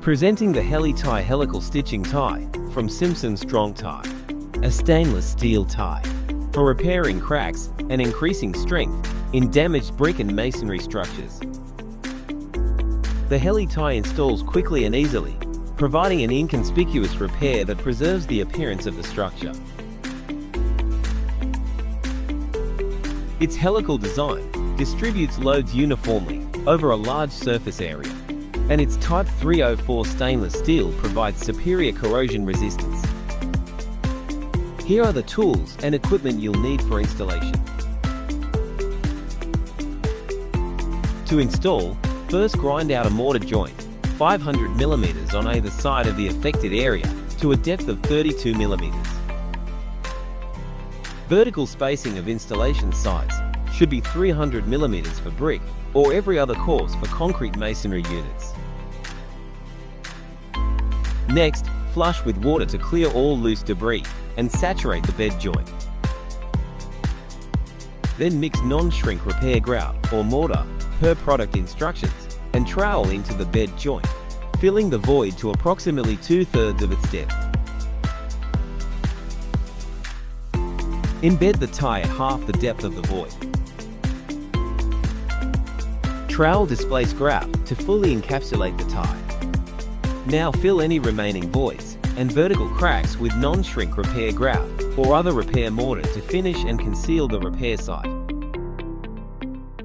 Presenting the Heli-Tie Helical stitching tie from Simpson Strong Tie, a stainless steel tie for repairing cracks and increasing strength in damaged brick and masonry structures. The Heli-Tie installs quickly and easily, providing an inconspicuous repair that preserves the appearance of the structure. Its helical design distributes loads uniformly over a large surface area, and its Type 304 stainless steel provides superior corrosion resistance. Here are the tools and equipment you'll need for installation. To install, first grind out a mortar joint, 500 mm on either side of the affected area to a depth of 32 mm. Vertical spacing of installation sites should be 300 mm for brick or every other course for concrete masonry units. Next, flush with water to clear all loose debris and saturate the bed joint. Then mix non-shrink repair grout or mortar per product instructions and trowel into the bed joint, filling the void to approximately 2/3 of its depth. Embed the tie at half the depth of the void. Trowel displace grout to fully encapsulate the tie. Now fill any remaining voids and vertical cracks with non-shrink repair grout or other repair mortar to finish and conceal the repair site.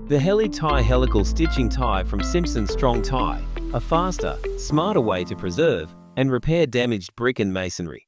The Heli-Tie Helical stitching tie from Simpson Strong Tie, a faster, smarter way to preserve and repair damaged brick and masonry.